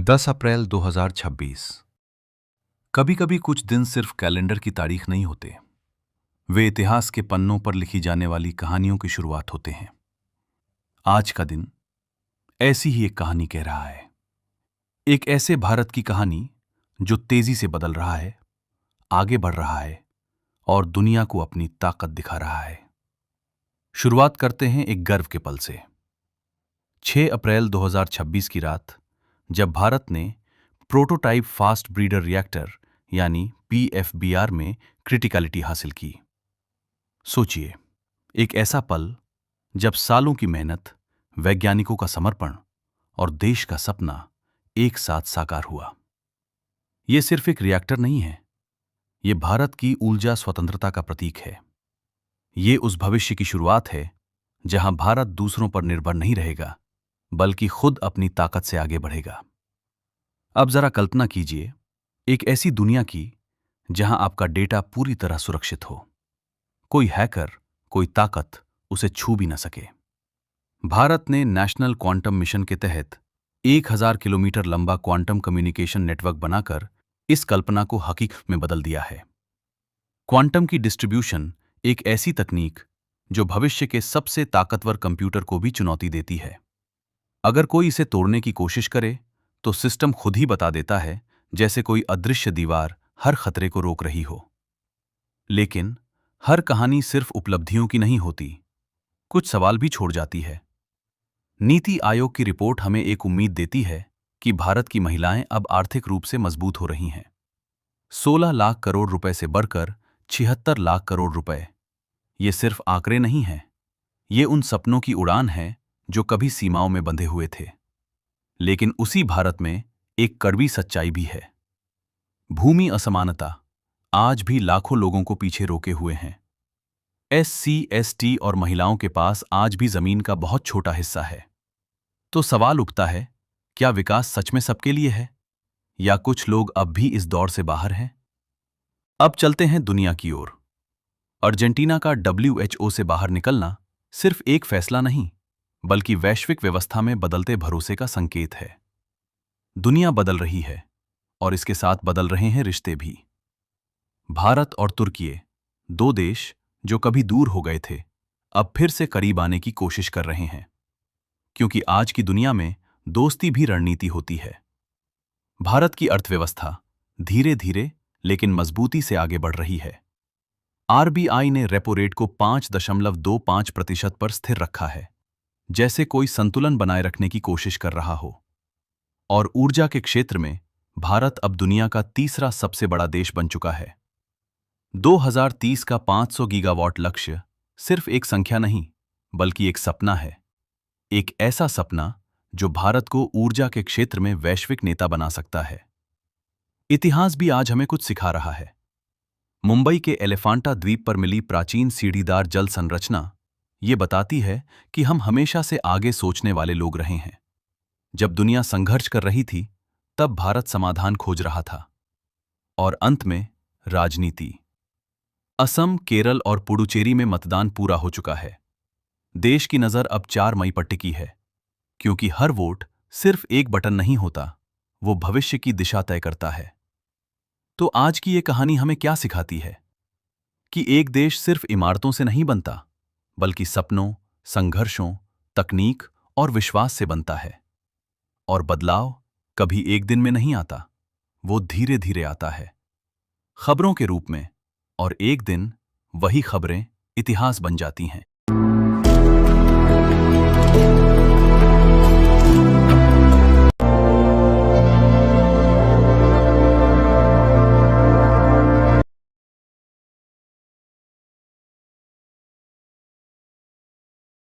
10 अप्रैल 2026। कभी कभी कुछ दिन सिर्फ कैलेंडर की तारीख नहीं होते, वे इतिहास के पन्नों पर लिखी जाने वाली कहानियों की शुरुआत होते हैं। आज का दिन ऐसी ही एक कहानी कह रहा है। एक ऐसे भारत की कहानी जो तेजी से बदल रहा है, आगे बढ़ रहा है और दुनिया को अपनी ताकत दिखा रहा है। शुरुआत करते हैं एक गर्व के पल से। 6 अप्रैल 2026 की रात, जब भारत ने प्रोटोटाइप फास्ट ब्रीडर रिएक्टर यानी पीएफबीआर में क्रिटिकलिटी हासिल की। सोचिए, एक ऐसा पल जब सालों की मेहनत, वैज्ञानिकों का समर्पण और देश का सपना एक साथ साकार हुआ। यह सिर्फ एक रिएक्टर नहीं है, यह भारत की ऊर्जा स्वतंत्रता का प्रतीक है। ये उस भविष्य की शुरुआत है जहां भारत दूसरों पर निर्भर नहीं रहेगा, बल्कि खुद अपनी ताकत से आगे बढ़ेगा। अब जरा कल्पना कीजिए, एक ऐसी दुनिया की जहां आपका डेटा पूरी तरह सुरक्षित हो, कोई हैकर, कोई ताकत उसे छू भी न सके। भारत ने नेशनल क्वांटम मिशन के तहत 1000 किलोमीटर लंबा क्वांटम कम्युनिकेशन नेटवर्क बनाकर इस कल्पना को हकीकत में बदल दिया है। क्वांटम की डिस्ट्रीब्यूशन एक ऐसी तकनीक जो भविष्य के सबसे ताकतवर कंप्यूटर को भी चुनौती देती है। अगर कोई इसे तोड़ने की कोशिश करे तो सिस्टम खुद ही बता देता है, जैसे कोई अदृश्य दीवार हर खतरे को रोक रही हो। लेकिन हर कहानी सिर्फ उपलब्धियों की नहीं होती, कुछ सवाल भी छोड़ जाती है। नीति आयोग की रिपोर्ट हमें एक उम्मीद देती है कि भारत की महिलाएं अब आर्थिक रूप से मजबूत हो रही हैं। 16 लाख करोड़ रुपए से बढ़कर 76 लाख करोड़ रुपए। ये सिर्फ आंकड़े नहीं हैं, ये उन सपनों की उड़ान है जो कभी सीमाओं में बंधे हुए थे। लेकिन उसी भारत में एक कड़वी सच्चाई भी है। भूमि असमानता आज भी लाखों लोगों को पीछे रोके हुए हैं। एससी, एसटी और महिलाओं के पास आज भी जमीन का बहुत छोटा हिस्सा है। तो सवाल उठता है, क्या विकास सच में सबके लिए है, या कुछ लोग अब भी इस दौर से बाहर हैं? अब चलते हैं दुनिया की ओर। अर्जेंटीना का WHO से बाहर निकलना सिर्फ एक फैसला नहीं, बल्कि वैश्विक व्यवस्था में बदलते भरोसे का संकेत है। दुनिया बदल रही है और इसके साथ बदल रहे हैं रिश्ते भी। भारत और तुर्की, दो देश जो कभी दूर हो गए थे, अब फिर से करीब आने की कोशिश कर रहे हैं, क्योंकि आज की दुनिया में दोस्ती भी रणनीति होती है। भारत की अर्थव्यवस्था धीरे धीरे लेकिन मजबूती से आगे बढ़ रही है। आरबीआई ने रेपो रेट को 5.25% पर स्थिर रखा है, जैसे कोई संतुलन बनाए रखने की कोशिश कर रहा हो। और ऊर्जा के क्षेत्र में भारत अब दुनिया का तीसरा सबसे बड़ा देश बन चुका है। 2030 का 500 गीगावाट लक्ष्य सिर्फ एक संख्या नहीं, बल्कि एक सपना है। एक ऐसा सपना जो भारत को ऊर्जा के क्षेत्र में वैश्विक नेता बना सकता है। इतिहास भी आज हमें कुछ सिखा रहा है। मुंबई के एलिफेंटा द्वीप पर मिली प्राचीन सीढ़ीदार जल संरचना ये बताती है कि हम हमेशा से आगे सोचने वाले लोग रहे हैं। जब दुनिया संघर्ष कर रही थी, तब भारत समाधान खोज रहा था। और अंत में राजनीति। असम, केरल और पुडुचेरी में मतदान पूरा हो चुका है। देश की नजर अब 4 मई पर टिकी है, क्योंकि हर वोट सिर्फ एक बटन नहीं होता, वो भविष्य की दिशा तय करता है। तो आज की ये कहानी हमें क्या सिखाती है? कि एक देश सिर्फ इमारतों से नहीं बनता, बल्कि सपनों, संघर्षों, तकनीक और विश्वास से बनता है। और बदलाव कभी एक दिन में नहीं आता, वो धीरे धीरे आता है, खबरों के रूप में, और एक दिन वही खबरें इतिहास बन जाती हैं।